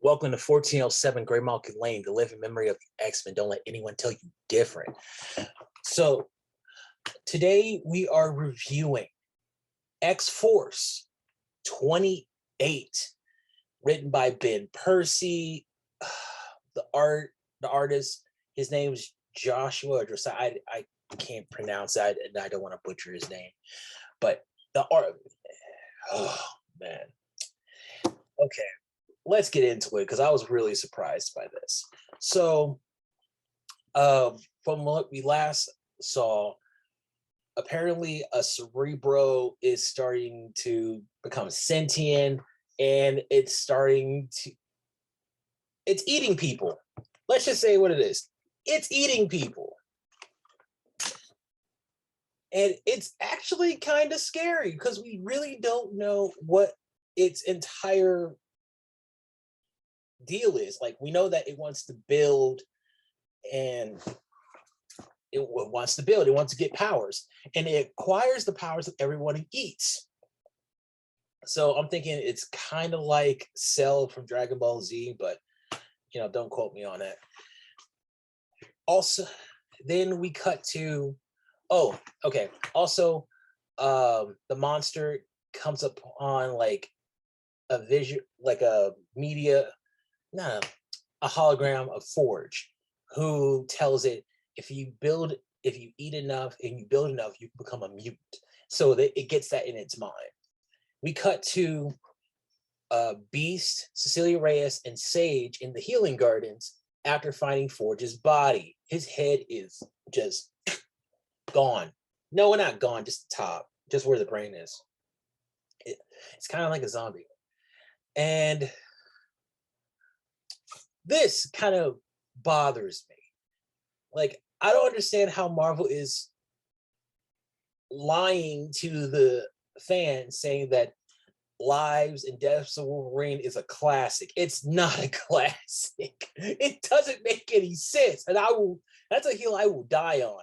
Welcome to 1407 Gray Malkin Lane, the living memory of the X-Men. Don't let anyone tell you different. So today we are reviewing X-Force 28, written by Ben Percy. The artist, his name is Joshua or Josiah. I can't pronounce that, and I don't want to butcher his name. But the art, oh man. Okay, let's get into it because I was really surprised by this. So, from what we last saw, apparently a Cerebro is starting to become sentient, and it's eating people. Let's just say what it is. It's eating people. And it's actually kind of scary because we really don't know what its entire deal is. Like, we know that it wants to build, and it wants to get powers, and it acquires the powers of everyone it eats. So I'm thinking it's kind of like Cell from Dragon Ball Z, but don't quote me on that. Also, then we cut to, oh, okay. Also, the monster comes up on like a vision, like a hologram of Forge, who tells it if you eat enough and you build enough, you become a mutant. So that it gets that in its mind. We cut to Beast, Cecilia Reyes, and Sage in the Healing Gardens after finding Forge's body. His head is just gone. No, not gone, just the top, just where the brain is. It's kind of like a zombie. And this kind of bothers me. Like, I don't understand how Marvel is lying to the fans saying that Lives and Deaths of Wolverine is a classic. It's not a classic. It doesn't make any sense. And that's a hill I will die on,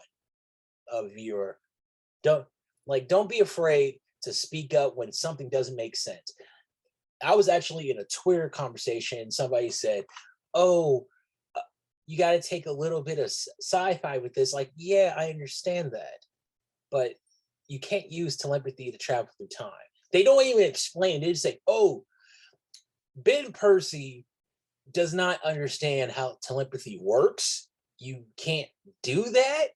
a viewer. Don't be afraid to speak up when something doesn't make sense. I was actually in a Twitter conversation. Somebody said, oh, you got to take a little bit of sci-fi with this. Like, yeah, I understand that, but you can't use telepathy to travel through time. They don't even explain. They just say, oh, Ben Percy does not understand how telepathy works. You can't do that.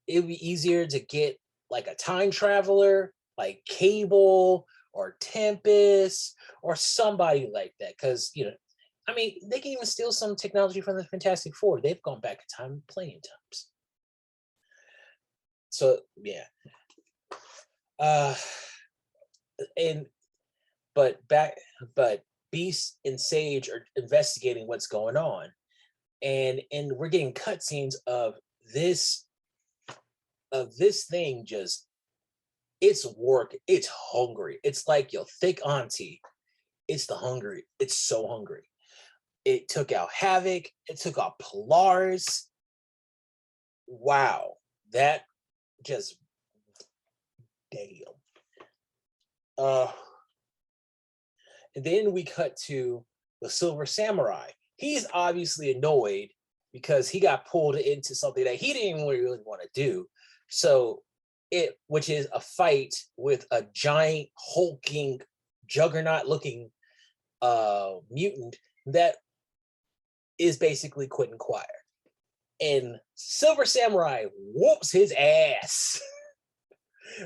It would be easier to get like a time traveler, like Cable or Tempest or somebody like that. Because, they can even steal some technology from the Fantastic Four. They've gone back in time plenty of times. So, yeah. But Beast and Sage are investigating what's going on, and we're getting cutscenes of this thing. Just, it's hungry. It's like your thick auntie. It's so hungry. It took out Havoc. It took out Polaris. Wow, that just damn. And then we cut to the Silver Samurai. He's obviously annoyed because he got pulled into something that he didn't really want to do. So which is a fight with a giant hulking juggernaut-looking mutant that is basically Quentin Quire. And Silver Samurai whoops his ass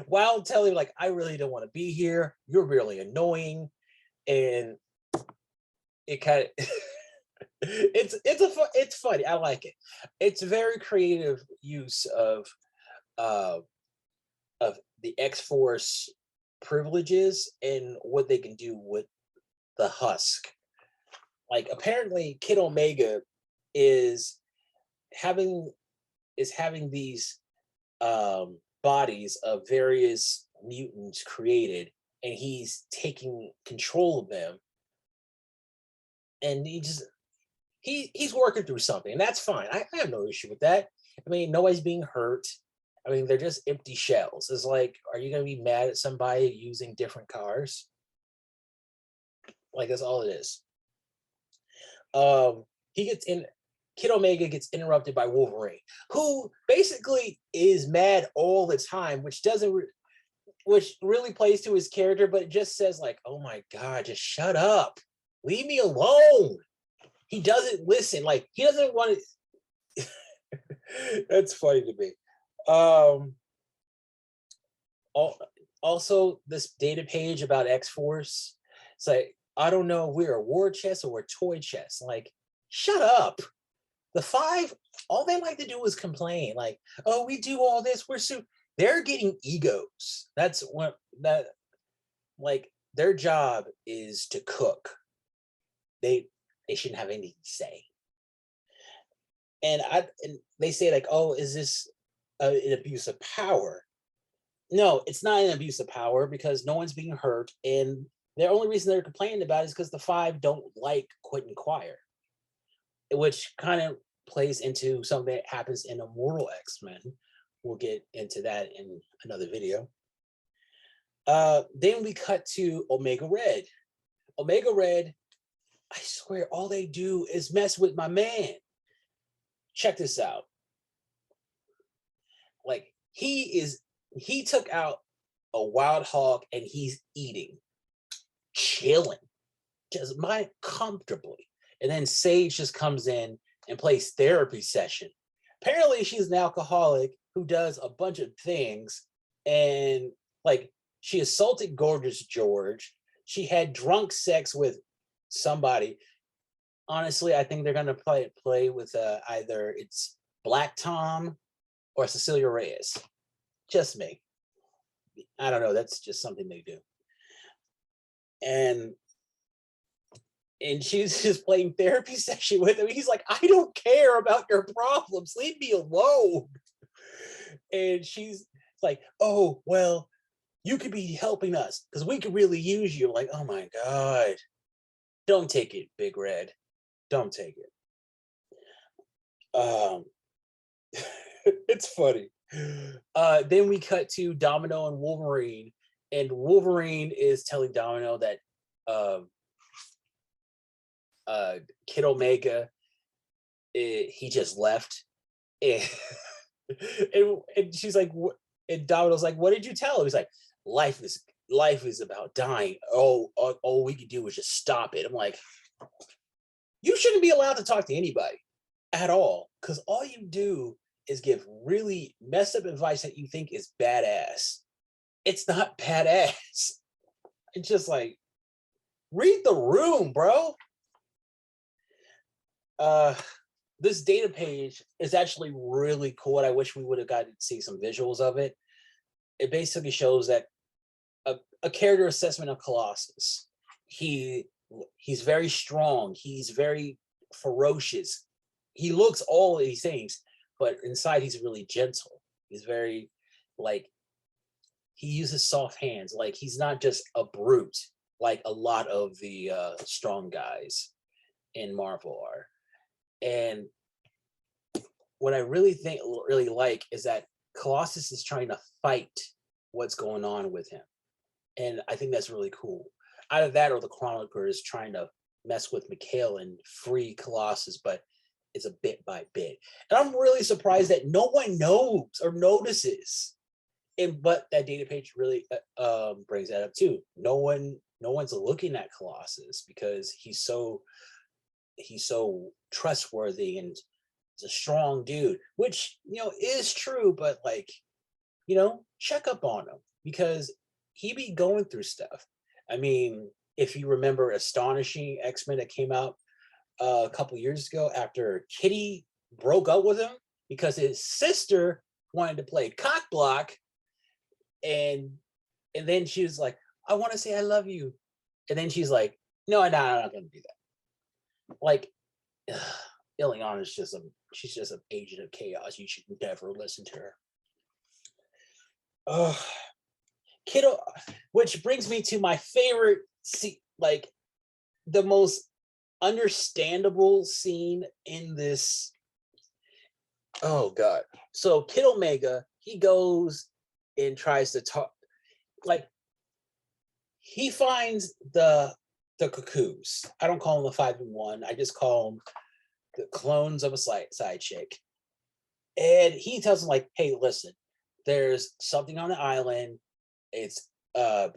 while telling him, like, I really don't want to be here. You're really annoying. And it kind of it's funny. I like it. It's a very creative use of the X-Force privileges and what they can do with the husk. Like, apparently Kid Omega is having these bodies of various mutants created, and he's taking control of them, and he's working through something, and that's fine. I have no issue with that. I mean, nobody's being hurt. I mean, they're just empty shells. It's like, are you going to be mad at somebody using different cars? Like, that's all it is. He gets in. Kid Omega gets interrupted by Wolverine, who basically is mad all the time, which doesn't, which really plays to his character, but it just says like, "Oh my god, just shut up, leave me alone." He doesn't listen. Like he doesn't want to. That's funny to me. Um, Also, this data page about X-Force, it's like, I don't know if we're a war chest or a toy chest. Like, shut up. The Five, all they like to do is complain. Like, oh, we do all this. We're so they're getting egos. That's what that like their job is to cook. They they shouldn't have anything to say. And they say like, oh, is this an abuse of power? No, it's not an abuse of power because no one's being hurt, and the only reason they're complaining about it is because the Five don't like Quentin Quire, which kind of plays into something that happens in Immortal X-Men. We'll get into that in another video. Then we cut to Omega Red. Omega Red, I swear, all they do is mess with my man. Check this out. Like he took out a wild hog and he's eating, chilling, just mind comfortably. And then Sage just comes in and plays therapy session. Apparently, she's an alcoholic who does a bunch of things, and like she assaulted Gorgeous George. She had drunk sex with somebody. Honestly, I think they're gonna play with either it's Black Tom or Cecilia Reyes. Just me. I don't know. That's just something they do. And she's just playing therapy session with him. He's like, I don't care about your problems. Leave me alone. And she's like, oh, well, you could be helping us because we could really use you. Like, oh my God. Don't take it, Big Red. Don't take it. It's funny. Then we cut to Domino and Wolverine is telling Domino that Kid Omega, he just left, and, and she's like, and Domino's like, what did you tell him? He's like, life is about dying. All we can do is just stop it. I'm like, you shouldn't be allowed to talk to anybody at all, because all you do is give really messed up advice that you think is badass. It's not badass. It's just like, read the room, bro. This data page is actually really cool, and I wish we would have gotten to see some visuals of it. It basically shows that a character assessment of Colossus. He's very strong. He's very ferocious. He looks all of these things, but inside he's really gentle. He's very like, he uses soft hands. Like he's not just a brute like a lot of the strong guys in Marvel are. And what I really like is that Colossus is trying to fight what's going on with him. And I think that's really cool. Either that or the Chronicler is trying to mess with Mikhail and free Colossus, but it's a bit by bit. And I'm really surprised that no one knows or notices. But that data page really brings that up too. No one's looking at Colossus because he's so trustworthy and he's a strong dude, which is true, but like, check up on him because he be going through stuff. I mean, if you remember Astonishing X-Men that came out a couple years ago after Kitty broke up with him because his sister wanted to play cock block, and then she was like, I want to say I love you, and then she's like, no, I'm not going to do that. Like, Ileana is she's just an agent of chaos. You should never listen to her. Kiddo, which brings me to my favorite like the most understandable scene in this. Oh God. So Kid Omega, he goes and tries to talk, like he finds the the cuckoos. I don't call them the 5-in-1. I just call them the clones of a side chick. And he tells them, like, hey, listen, there's something on the island. It's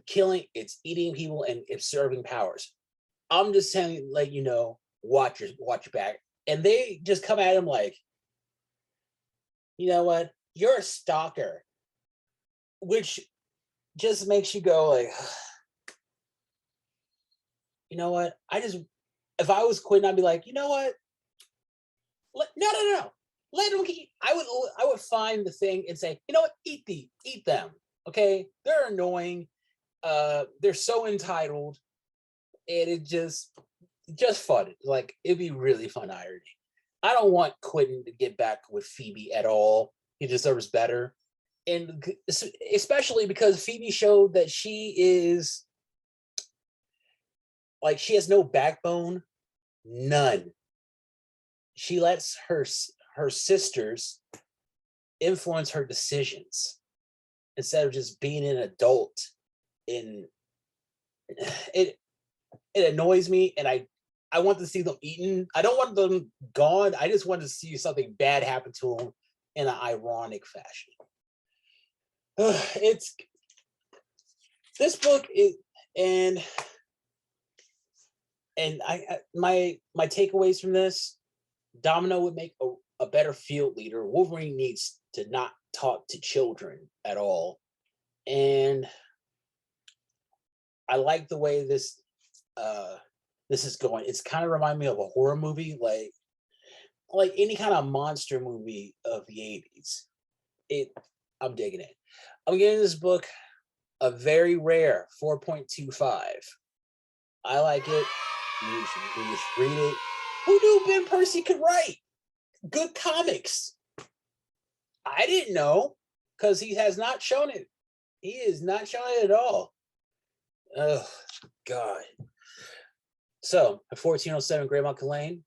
killing, it's eating people, and it's serving powers. I'm just telling you, like, you know, watch your back. And they just come at him like, you know what? You're a stalker. Which just makes you go like, you know what? If I was Quentin, I'd be like, you know what? No. Let them keep. I would find the thing and say, you know what? Eat them. Okay, they're annoying. They're so entitled, and it just fun. Like, it'd be really fun irony. I don't want Quentin to get back with Phoebe at all. He deserves better, and especially because Phoebe showed that she is like, she has no backbone, none. She lets her sisters influence her decisions instead of just being an adult. And it annoys me, and I want to see them eaten. I don't want them gone. I just want to see something bad happen to them in an ironic fashion. It's this book is, and my takeaways from this: Domino would make a better field leader. Wolverine needs to not talk to children at all. And I like the way this is going. It's kind of remind me of a horror movie, like any kind of monster movie of the 80s. I'm digging it. I'm giving this book a very rare 4.25. I like it. You should read it. Who knew Ben Percy could write good comics? I didn't know, because he has not shown it. He is not showing it at all. Oh, God. So, at 1407 Grey Mountain Lane,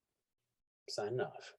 signing off.